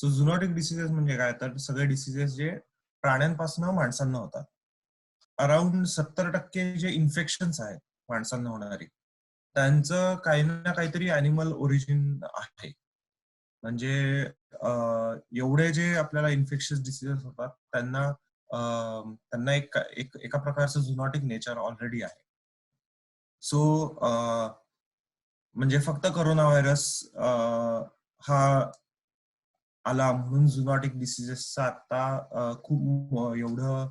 So झुनॉटिक diseases म्हणजे काय, तर सगळे डिसिजेस जे प्राण्यांपासून माणसांना होतात. अराउंड 70% जे इन्फेक्शन्स आहेत माणसांना होणारी, त्यांचं काही ना काहीतरी अॅनिमल ओरिजिन आहे. म्हणजे एवढे जे आपल्याला इन्फेक्शियस डिसिजेस होतात त्यांना एका प्रकारचं झुनॉटिक नेचर ऑलरेडी आहे. सो म्हणजे फक्त करोना व्हायरस हा आला म्हणून झुनॉटिक डिसिजेसचा आता खूप एवढं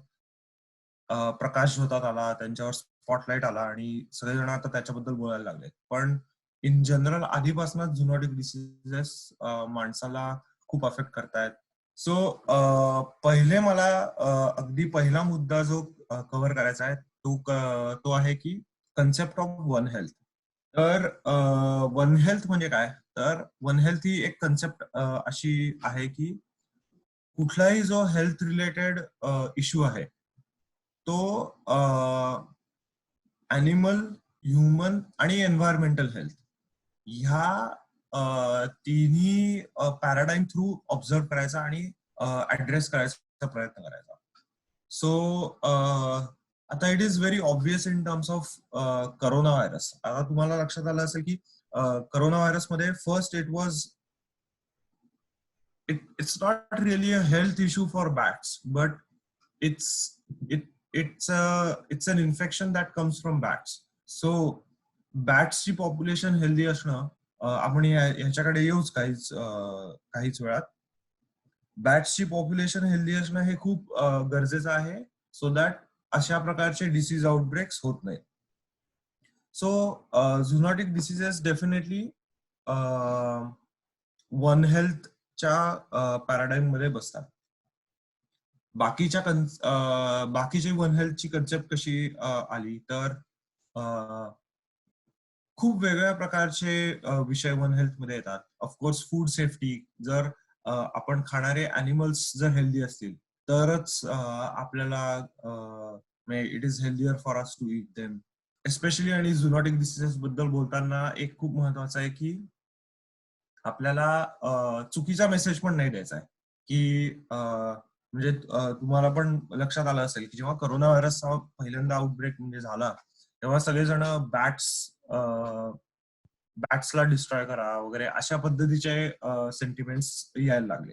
प्रकाश झोतात आला, त्यांच्यावर स्पॉटलाइट आला आणि सगळेजण आता त्याच्याबद्दल बोलायला लागले. पण इन जनरल आधीपासूनच झुनॉटिक डिसिजेस माणसाला खूप अफेक्ट करतायत. सो पहिले मला अगदी पहिला मुद्दा जो कव्हर करायचा आहे तो आहे की कन्सेप्ट ऑफ वन हेल्थ. तर वन हेल्थ म्हणजे काय, तर वन हेल्थ ही एक कन्सेप्ट अशी आहे की कुठलाही जो हेल्थ रिलेटेड इश्यू आहे तो ॲनिमल, ह्युमन आणि एन्व्हायरमेंटल हेल्थ ह्या तिन्ही पॅराडाईम थ्रू ऑब्झर्व करायचा आणि ऍड्रेस करायचा प्रयत्न करायचा. सो आता it is very obvious in terms of corona virus. आता तुम्हाला लक्षात आलं असेल की करोना व्हायरस मध्ये first it was it's not really a health issue for bats, but it's it's an infection that comes from bats. So bats ची population healthy असणं, आपण ह्याच्याकडे येऊच काहीच वेळात. बॅट्सची पॉप्युलेशन हेल्दी असणं हे खूप गरजेचं आहे, सो दॅट अशा प्रकारचे डिसीज आउटब्रेक्स होत नाहीत. So zoonotic diseases definitely one हेल्थच्या पॅराडाईम मध्ये बसतात. बाकीची वन हेल्थची कन्सेप्ट कशी आली, तर खूप वेगळ्या प्रकारचे विषय वन हेल्थ मध्ये येतात. ऑफकोर्स फूड सेफ्टी, जर आपण खाणारे अॅनिमल्स जर हेल्दी असतील तरच आपल्याला it is healthier for us to eat them. Especially आणि झुनॉटिक डिसीजेस बद्दल बोलताना एक खूप महत्वाचं आहे की आपल्याला चुकीचा मेसेज पण नाही द्यायचा आहे की म्हणजे तुम्हाला पण लक्षात आलं असेल की जेव्हा करोना व्हायरसचा पहिल्यांदा आउटब्रेक म्हणजे झाला, तेव्हा सगळेजण बॅट्सला डिस्ट्रॉय करा वगैरे अशा पद्धतीचे सेंटिमेंट्स यायला लागले.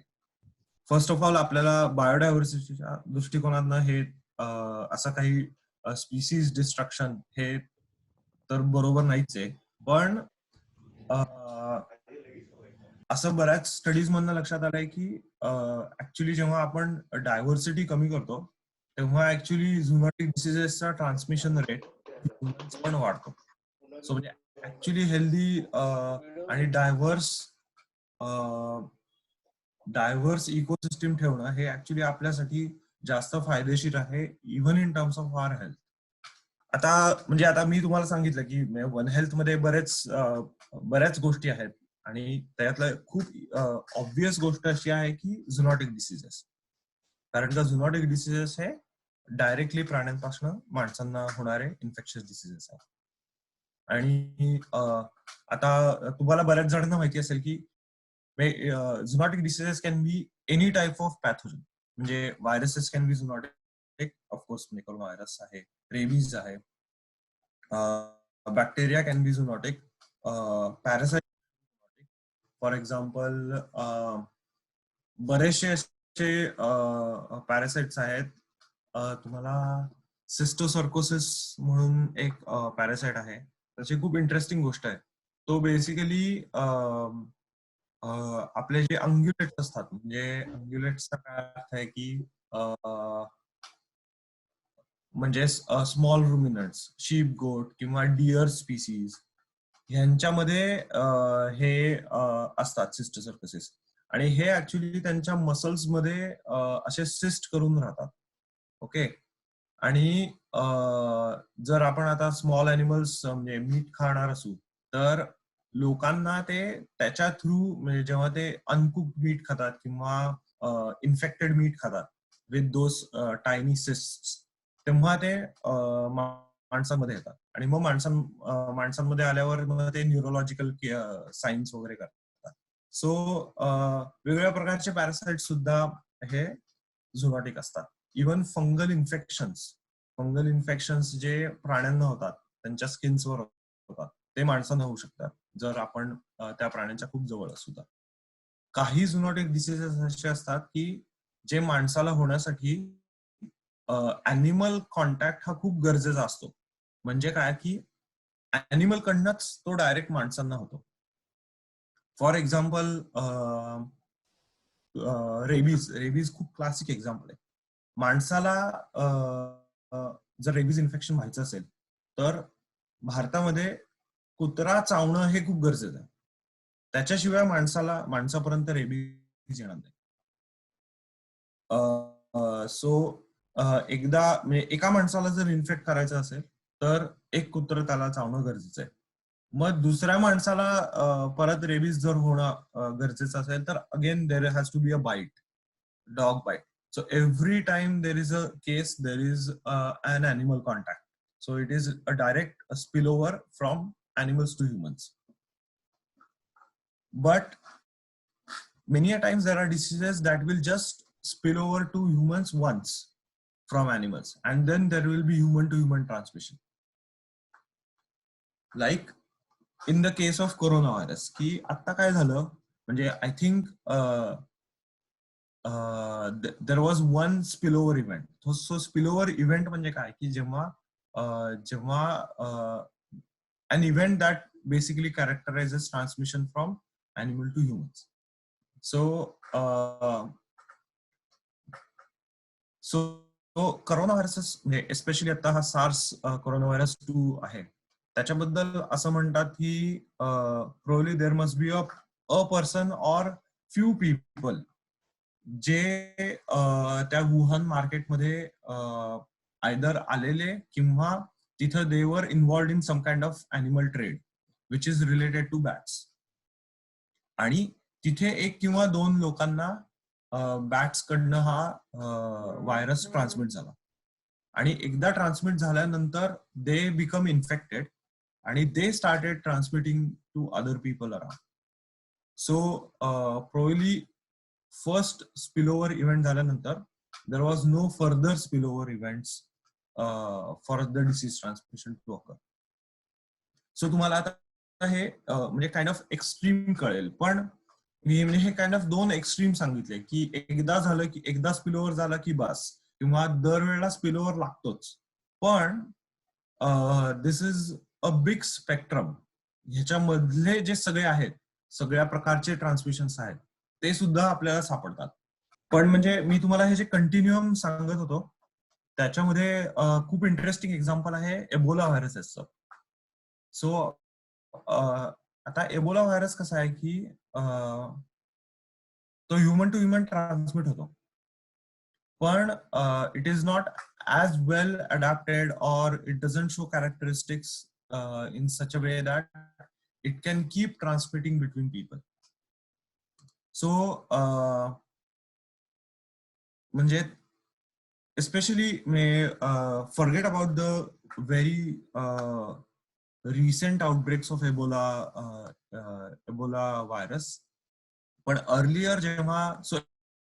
फर्स्ट ऑफ ऑल आपल्याला बायोडायव्हर्सिटीच्या दृष्टिकोनातनं हे असं काही स्पीसीज डिस्ट्रक्शन हे तर बरोबर नाहीच आहे. पण असं बऱ्याच स्टडीज मधनं लक्षात आलंय की ऍक्च्युली जेव्हा आपण डायव्हर्सिटी कमी करतो तेव्हा ऍक्च्युली झुनॉटिक डिसिजेसचा ट्रान्समिशन रेट पण वाढतो. सो म्हणजे ऍक्च्युली हेल्दी आणि डायव्हर्स इकोसिस्टीम ठेवणं हे ऍक्च्युली आपल्यासाठी जास्त फायदेशीर आहे, even in terms of our health. आता मी तुम्हाला सांगितलं की वन हेल्थ मध्ये बऱ्याच गोष्टी आहेत आणि त्यातलं खूप ऑब्वियस गोष्ट अशी आहे की झुनॉटिक डिसिजेस. कारण का झुनॉटिक डिसिजेस हे डायरेक्टली प्राण्यांपासून माणसांना होणारे इन्फेक्शियस डिसिजेस आहेत. आणि आता तुम्हाला बऱ्याच जणांना माहिती असेल की zoonotic diseases can be any type of pathogen. म्हणजे viruses can be zoonotic, of course corona virus आहे, रेबीज आहे, bacteria can be zoonotic, parasite. For example बरेचसे असे पॅरासाइट्स आहेत. तुम्हाला सिस्टोसर्कोसिस म्हणून एक पॅरासाइट आहे, त्याची खूप इंटरेस्टिंग गोष्ट आहे. तो बेसिकली आपले जे अंग्युलेट्स असतात, म्हणजे अंग्युलेट्सचा काय अर्थ आहे की म्हणजे स्मॉल रुमिनंट्स, शीप, गोट किंवा डिअर स्पीसीज ह्यांच्यामध्ये हे असतात सिस्टोसर्कोसिस. आणि हे ऍक्च्युली त्यांच्या मसल्स मध्ये असे सिस्ट करून राहतात. ओके. आणि जर आपण आता स्मॉल अॅनिमल्स म्हणजे मीठ खाणार असू तर लोकांना ते त्याच्या थ्रू, म्हणजे जेव्हा ते अनकुक्ड मीट खातात किंवा इन्फेक्टेड मीट खातात विथ दोस टायनी सिस्ट, तेव्हा ते माणसांमध्ये येतात. आणि मग माणसांमध्ये आल्यावर मग ते न्यूरोलॉजिकल सायन्स वगैरे करतात. सो वेगवेगळ्या प्रकारचे पॅरासाइट सुद्धा हे झुनॉटिक असतात. इव्हन फंगल इन्फेक्शन्स जे प्राण्यांना होतात त्यांच्या स्किन्सवर होतात ते माणसांना होऊ शकतात जर आपण त्या प्राण्यांच्या खूप जवळ असू तर. काही झुनॉटिक डिसीजेस असे असतात की जे माणसाला होण्यासाठी अॅनिमल कॉन्टॅक्ट हा खूप गरजेचा असतो. म्हणजे काय की अॅनिमल कडनंच तो डायरेक्ट माणसांना होतो. फॉर एक्झाम्पल रेबीज खूप क्लासिक एक्झाम्पल आहे. माणसाला जर रेबीज इन्फेक्शन व्हायचं असेल तर भारतामध्ये कुत्रा चावणं हे खूप गरजेचं आहे. त्याच्याशिवाय माणसापर्यंत रेबीज येणार नाही. सो एकदा म्हणजे एका माणसाला जर इन्फेक्ट करायचं असेल तर एक कुत्र त्याला चावणं गरजेचं आहे. मग दुसऱ्या माणसाला परत रेबीज जर होणं गरजेचं असेल तर again there has to be a bite, dog bite. So every time there is a case, there is an animal contact. So it is a direct spillover from animals to humans. But many a times there are diseases that will just spill over to humans once from animals, and then there will be human to human transmission. Like in the case of coronavirus, की आता काय झालं म्हणजे I think there was one spill over event. So spill over event म्हणजे काय की जेव्हा an event that basically characterizes transmission from animal to humans. So corona virus म्हणजे एस्पेशली आता हा सार्स कोरोना व्हायरस 2 आहे त्याच्याबद्दल असं म्हणतात की probably there must be a person or few people जे त्या वुहान मार्केटमध्ये आयदर आलेले किंवा तिथं they were involved in some kind of animal trade which is related to bats. आणि तिथे एक किंवा दोन लोकांना बॅट्स कडनं हा व्हायरस ट्रान्समिट झाला. आणि एकदा ट्रान्समिट झाल्यानंतर दे बिकम इन्फेक्टेड आणि they started transmitting to other people around. So probably first spillover event झाल्यानंतर there was no further spillover events for the disease transmission to occur. So तुम्हाला आता हे म्हणजे काइंड ऑफ एक्स्ट्रीम कळेल, पण मी म्हणजे हे काइंड ऑफ दोन एक्स्ट्रीम सांगितले की एकदा झालं की एकदा स्पिलओव्हर झाला की बस, किंवा दरवेळेला स्पिलओव्हर लागतोच. पण दिस इज अ बिग स्पेक्ट्रम. ह्याच्यामधले जे सगळे आहेत, सगळ्या प्रकारचे ट्रान्समिशन्स आहेत ते सुद्धा आपल्याला सापडतात. पण म्हणजे मी तुम्हाला हे जे कंटिन्युअम सांगत होतो त्याच्यामध्ये खूप इंटरेस्टिंग एक्झाम्पल आहे एबोला व्हायरसचं. सो आता एबोला व्हायरस कसा आहे की तो ह्युमन टू ह्युमन ट्रान्समिट होतो, पण it is not as well adapted or it doesn't show characteristics in such a way that it can keep transmitting between people. So म्हणजे especially forget about the very recent outbreaks of Ebola virus. पण earlier जेव्हा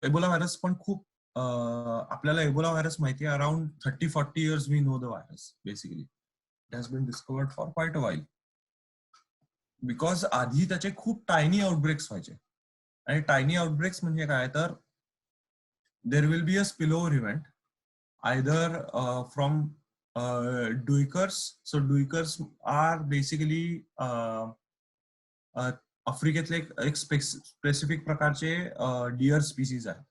Ebola virus पण खूप आपल्याला Ebola virus माहिती आहे around 30-40 years we know the virus. Basically it has been discovered for quite a while. Because आधी त्याचे खूप टायनी आउटब्रेक्स व्हायचे. आणि टायनी आउटब्रेक्स म्हणजे काय तर there will be a spill over event either from duikers. So duikers are basically आफ्रिकेतले एक स्पेसिफिक प्रकारचे डिअर स्पीसीज आहेत,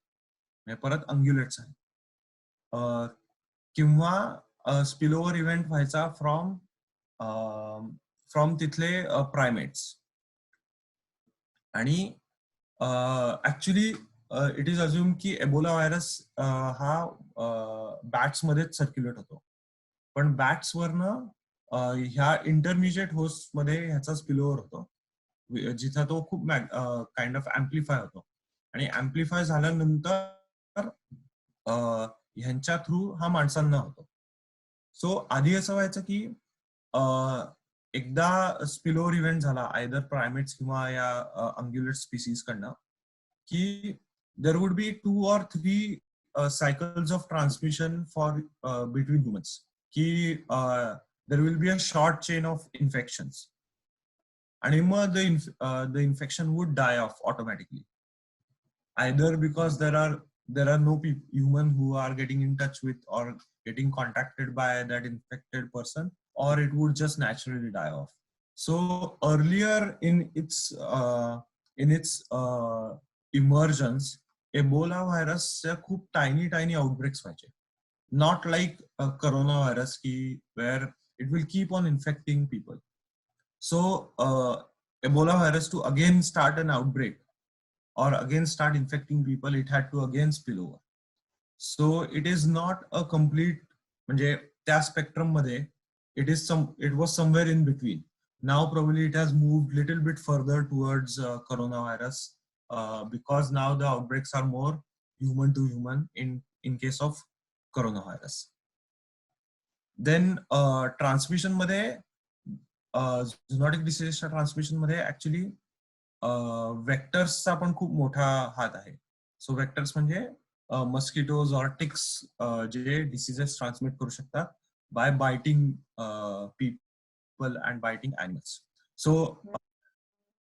परत अंग्युलेट्स आहेत. किंवा स्पिलओव्हर इव्हेंट व्हायचा फ्रॉम तिथले प्रायमेट्स. आणि ऍक्च्युली इट इज अज्युम की एबोला व्हायरस हा बॅट्स मध्येच सर्क्युलेट होतो, पण बॅट्स वरनं ह्या इंटरमिजिएट होस्ट मध्ये ह्याचा स्पिलओव्हर होतो, जिथं तो खूप काइंड ऑफ अँप्लिफाय होतो. आणि अँप्लिफाय झाल्यानंतर ह्यांच्या थ्रू हा माणसांना होतो. सो आधी असं व्हायचं की एकदा स्पिलओव्हर इव्हेंट झाला आयदर प्रायमेट्स किंवा या अंग्युलेट स्पीसीज कडनं, की there would be 2 or 3 cycles of transmission for between humans, की there will be a short chain of infections, आणि मग the infection would die off automatically, either because there are no human who are getting in touch with or getting contacted by that infected person, or it would just naturally die off. So earlier in its emergence, Ebola virus खूप tiny outbreaks व्हायचे, not like a coronavirus where it will keep on infecting people. So Ebola virus to again start an outbreak or again start infecting people, it had to again spill over. So it is not a complete, म्हणजे त्या spectrum मध्ये it was somewhere in between. Now probably it has moved little bit further towards coronavirus, because now the outbreaks are more human to human in case of coronavirus. Then transmission मध्ये झुनॉटिक डिसीजच्या transmission मध्ये actually वेक्टर्सचा पण खूप मोठा हात आहे. So vectors म्हणजे mosquitoes or ticks जे diseases transmit करू शकतात by biting people and biting animals. So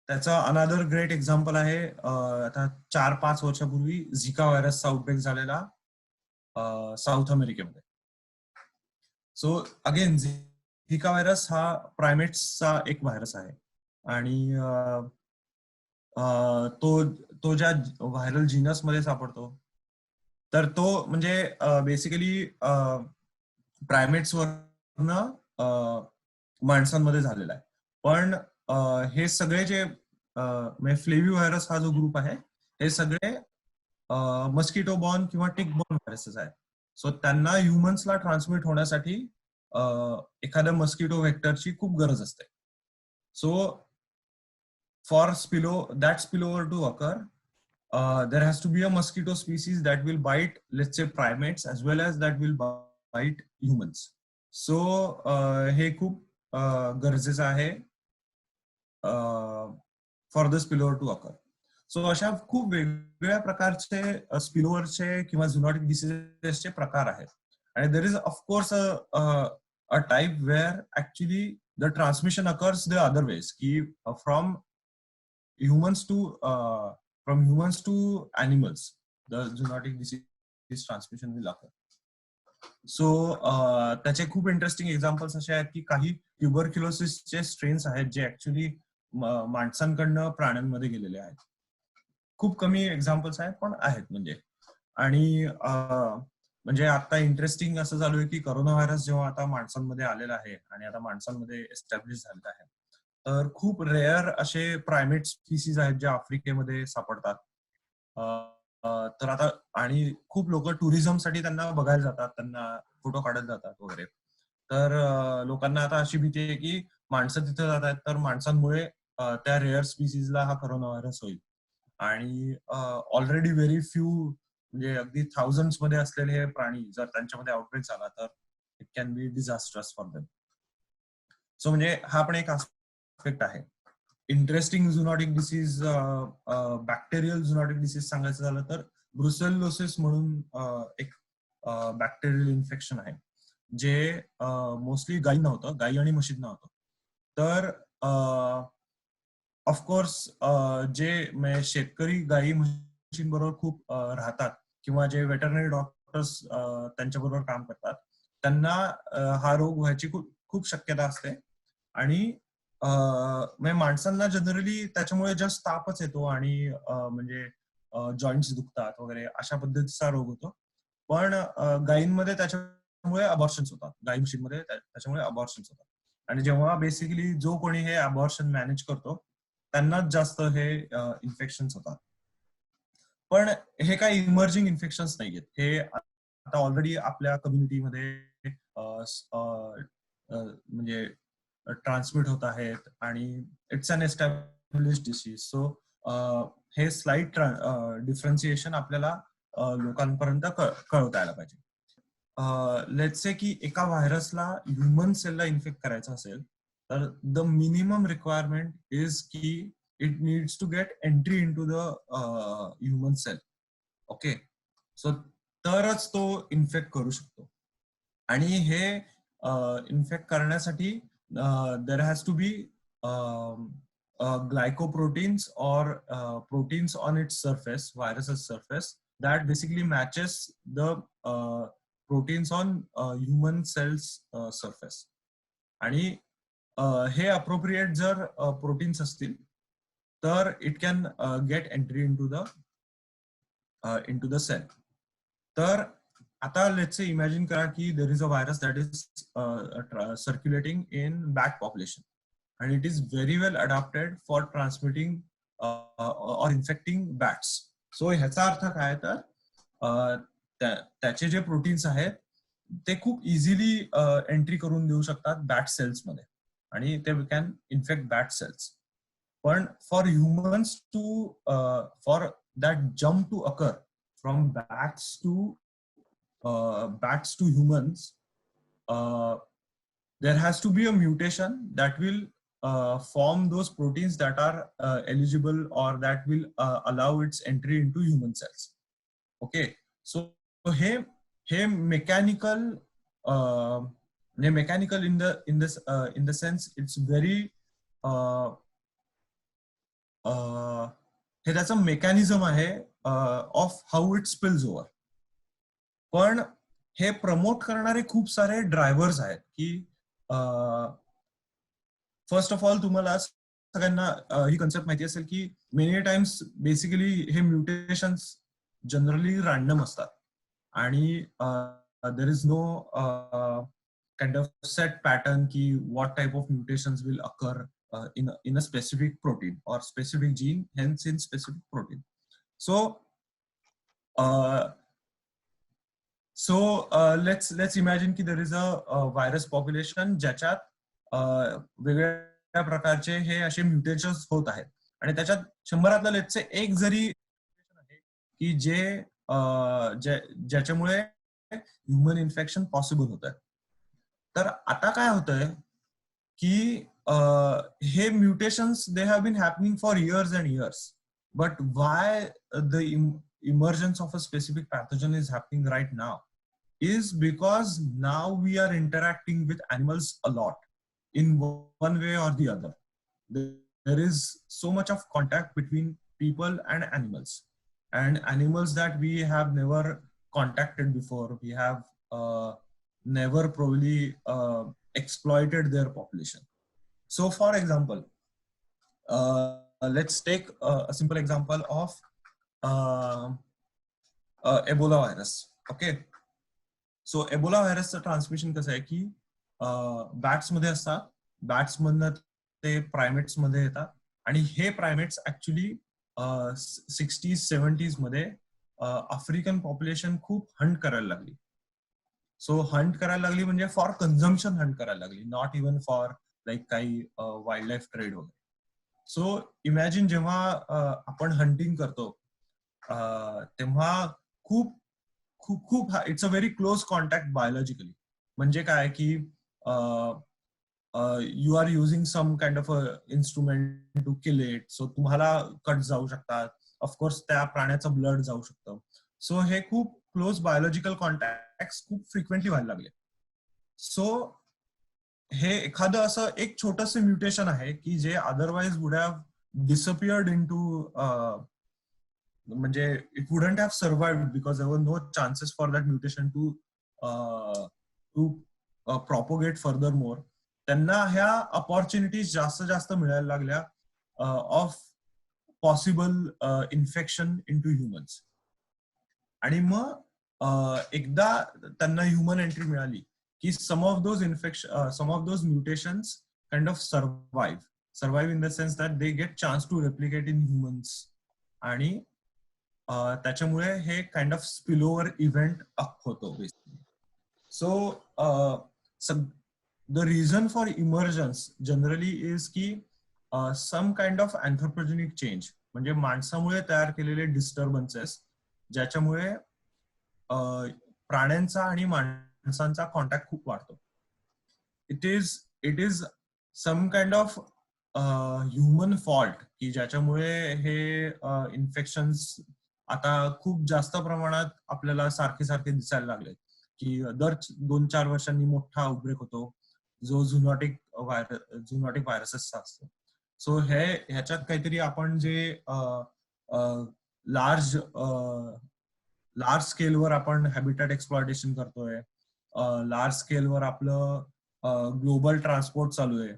त्याचा अनदर ग्रेट एक्झाम्पल आहे आता 4-5 वर्षापूर्वी झिका व्हायरसचा आउटब्रेक झालेला साऊथ अमेरिकेमध्ये. सो अगेन झिका व्हायरस हा प्रायमेट्सचा एक व्हायरस आहे, आणि तो ज्या व्हायरल जीनस मध्ये सापडतो, तर तो म्हणजे बेसिकली प्रायमेट्स वरनं माणसांमध्ये झालेला आहे. पण हे सगळे जे म्हणजे फ्लेव्ही व्हायरस हा जो ग्रुप आहे, हे सगळे मस्किटो बॉर्न किंवा टिक बॉर्न व्हायरसेस आहेत. सो त्यांना ह्युमन्सला ट्रान्समिट होण्यासाठी एखाद्या मस्किटो व्हेक्टरची खूप गरज असते. So for that spillover to occur, there has to be a mosquito species that will bite, let's say, primates as well as that will bite humans. So हे खूप गरजेचं आहे for the spillover to occur. So अशा खूप वेगवेगळ्या प्रकारचे स्पिलओव्हरचे किंवा झुनॉटिक डिसीजेसचे प्रकार आहेत. आणि there is of course a type where actually the transmission occurs the other ways, की from humans to animals, the zoonotic disease transmission will occur. So त्याचे खूप इंटरेस्टिंग एक्झाम्पल्स असे आहेत की काही ट्युबरक्युलोसिसचे स्ट्रेन्स आहेत जे ऍक्च्युली माणसांकडनं प्राण्यांमध्ये गेलेले आहेत. खूप कमी एक्झाम्पल्स आहेत पण आहेत म्हणजे. आणि म्हणजे आता इंटरेस्टिंग असं चालू आहे की करोना व्हायरस जेव्हा आता माणसांमध्ये आलेला आहे आणि आता माणसांमध्ये एस्टॅब्लिश झालेला आहे, तर खूप रेअर असे प्रायमेट स्पीसीज आहेत जे आफ्रिकेमध्ये सापडतात. तर आता आणि खूप लोक टुरिझमसाठी त्यांना बघायला जातात, त्यांना फोटो काढत जातात वगैरे. तर लोकांना आता अशी भीती आहे की माणसं तिथे जात आहेत तर माणसांमुळे त्या रेअर स्पीसीजला हा करोना व्हायरस होईल. आणि ऑलरेडी व्हेरी फ्यू म्हणजे अगदी थाउजंड्स मध्ये असलेले हे प्राणी जर त्यांच्यामध्ये आउटब्रेक झाला तर it can be disastrous for them. So म्हणजे हा पण एक आस्पेक्ट आहे. Interesting zoonotic disease, bacterial zoonotic disease सांगायचं झालं तर ब्रुसेलोसिस म्हणून एक बॅक्टेरियल इन्फेक्शन आहे जे मोस्टली गायींना होतं, गायी आणि म्हशींना होतं. तर ऑफकोर्स जे शेतकरी गायी म्हशींबरोबर खूप राहतात किंवा जे वेटरनरी डॉक्टर्स त्यांच्याबरोबर काम करतात, त्यांना हा रोग व्हायची खूप शक्यता असते. आणि माणसांना जनरली त्याच्यामुळे जास्त तापच येतो आणि म्हणजे जॉईंट्स दुखतात वगैरे अशा पद्धतीचा रोग होतो. पण गायींमध्ये त्याच्यामुळे अबॉर्शन्स होतात, गायी म्हशींमध्ये त्याच्यामुळे अबॉर्शन्स होतात. आणि जेव्हा बेसिकली जो कोणी हे अबॉर्शन मॅनेज करतो त्यांनाच जास्त हे इन्फेक्शन्स होतात. पण हे काही इमर्जिंग इन्फेक्शन्स नाहीयेत, हे आता ऑलरेडी आपल्या कम्युनिटीमध्ये म्हणजे ट्रान्समिट होत आहेत आणि it's an establish disease. So हे स्लाइट डिफरन्सिएशन आपल्याला लोकांपर्यंत कळवता यायला पाहिजे. लेट्स से की एका व्हायरसला ह्युमन सेलला इन्फेक्ट करायचं असेल तर द मिनिमम रिक्वायरमेंट इज की it needs to get entry in to the human cell. Okay, so तरच तो इन्फेक्ट करू शकतो. आणि हे इन्फेक्ट करण्यासाठी there has to be glycoproteins or proteins on its surface, virus's surface, that basically matches the proteins on human cells surface. आणि हे appropriate जर प्रोटीन्स असतील तर it can get entry into the cell. तर आता let's say imagine करा की there is a virus that is circulating in bat population and it is very well adapted for transmitting or infecting bats. So ह्याचा अर्थ काय तर त्याचे जे प्रोटीन्स आहेत ते खूप इझिली एंट्री करून देऊ शकतात बॅट सेल्स मध्ये आणि ते कॅन इन्फेक्ट बॅट सेल्स. पण for humans to for that jump to occur from bats to humans, there has to be a mutation that will form those proteins that are eligible or that will allow its entry into human cells. Okay, so hey mechanical in the sense it's very हे त्याचं mechanism आहे of how it spills over. पण हे promote करणारे खूप सारे drivers आहेत की फर्स्ट ऑफ ऑल तुम्हाला सगळ्यांना ही कन्सेप्ट माहिती असेल की मेनी टाइम्स बेसिकली हे म्युटेशन्स जनरली रॅन्डम असतात आणि there is no kind of set pattern की what type of mutations will occur in a specific protein or specific gene, hence in specific protein. So let's imagine की there is a virus population ज्याच्यात वेगवेगळ्या प्रकारचे हे असे mutations होत आहेत आणि त्याच्यात 100 लेट्स एक जरी आहे की ज्याच्यामुळे ह्युमन इन्फेक्शन पॉसिबल होत आहे. तर आता काय होतंय की हे mutations they have been happening for years and years, but why the emergence of a specific pathogen is happening right now is because now we are interacting with animals a lot in one way or the other. There is so much of contact between people and animals that we have never contacted before. We have never probably exploited their population. So for example, let's take a simple example of Ebola virus. Okay, so Ebola व्हायरसचं transmission कसं आहे की bats मध्ये असतात, bats मधनं ते प्रायमेट्स मध्ये येतात आणि हे प्रायमेट्स ऍक्च्युली 60s 70s मध्ये आफ्रिकन पॉप्युलेशन खूप हंट करायला लागली. सो हंट करायला लागली म्हणजे फॉर कन्झम्पशन हंट करायला लागली, नॉट इव्हन फॉर लाईक काही वाईल्ड लाईफ ट्रेड वगैरे. सो इमॅजिन जेव्हा आपण हंटिंग करतो तेव्हा खूप खूप खूप it's a very close contact biologically. म्हणजे काय की you are using some kind of instrument to kill it, so तुम्हाला कट जाऊ शकतात, ऑफकोर्स त्या प्राण्याचं ब्लड जाऊ शकतं. सो हे खूप क्लोज बायोलॉजिकल कॉन्टॅक्ट खूप फ्रिक्वेंटली व्हायला लागले. सो हे एखादं असं एक छोटस म्युटेशन आहे की जे otherwise would have disappeared into, म्हणजे it wouldn't have survived because there were no chances for that mutation to propagate furthermore. त्यांना ह्या अपॉर्च्युनिटीज जास्त मिळायला लागल्या of possible infection into humans. आणि मग एकदा त्यांना ह्युमन एंट्री मिळाली की some of those mutations kind of survive in the sense that they get chance to replicate in humans. आणि त्याच्यामुळे हे काइंड ऑफ स्पिलओव्हर इव्हेंट होतो basically. So the reason for emergence generally is की सम kind of अँथ्रोपोजेनिक change, म्हणजे माणसामुळे तयार केलेले disturbances ज्याच्यामुळे प्राण्यांचा आणि माणसांचा कॉन्टॅक्ट खूप वाढतो. It is some kind of human fault की ज्याच्यामुळे हे इन्फेक्शन्स आता खूप जास्त प्रमाणात आपल्याला सारखे सारखे दिसायला लागले, की दर 2-4 वर्षांनी मोठा आउटब्रेक होतो जो झुनॉटिक व्हायरसेसचा असतो. सो ह्याच्यात काहीतरी आपण जे लार्ज लार्ज स्केलवर आपण हॅबिटॅट एक्सप्लॉयटेशन करतोय, लार्ज स्केलवर आपलं ग्लोबल ट्रान्सपोर्ट चालू आहे,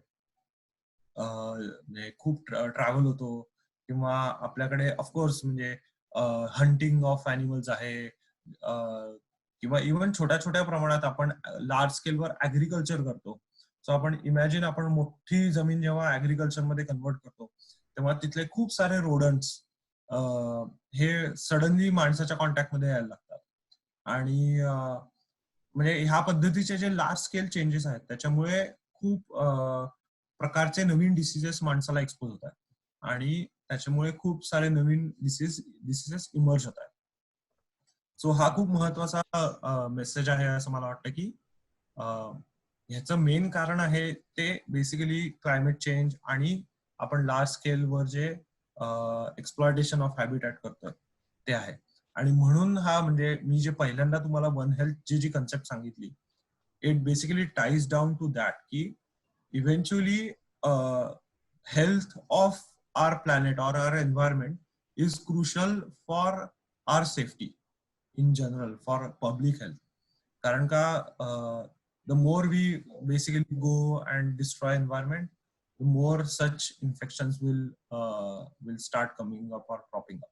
म्हणजे खूप ट्रॅव्हल होतो, किंवा आपल्याकडे ऑफकोर्स म्हणजे हंटिंग ऑफ अॅनिमल्स आहे, किंवा इव्हन छोट्या छोट्या प्रमाणात आपण लार्ज स्केलवर ऍग्रिकल्चर करतो. सो आपण इमॅजिन, आपण मोठी जमीन जेव्हा ऍग्रिकल्चर मध्ये कन्वर्ट करतो तेव्हा तिथले खूप सारे रोडंट्स हे सडनली माणसाच्या कॉन्टॅक्ट मध्ये यायला लागतात. आणि म्हणजे ह्या पद्धतीचे जे लार्ज स्केल चेंजेस आहेत त्याच्यामुळे खूप प्रकारचे नवीन डिसीजेस माणसाला एक्सपोज होत आहेत, आणि त्याच्यामुळे खूप सारे नवीन डिसीजेस इमर्ज होत आहेत. सो हा खूप महत्वाचा मेसेज आहे असं मला वाटतं, की ह्याचं मेन कारण आहे ते बेसिकली क्लायमेट चेंज आणि आपण लार्ज स्केलवर जे एक्सप्लॉयटेशन ऑफ हॅबिटॅट करतोय ते आहे. आणि म्हणून हा, म्हणजे मी जे पहिल्यांदा तुम्हाला वन हेल्थ जी कन्सेप्ट सांगितली, it basically ties down to that, की eventually health of our planet or our environment is crucial for our safety in general, for public health. कारण का the more we basically go and destroy environment, the more such infections will start coming up or cropping up.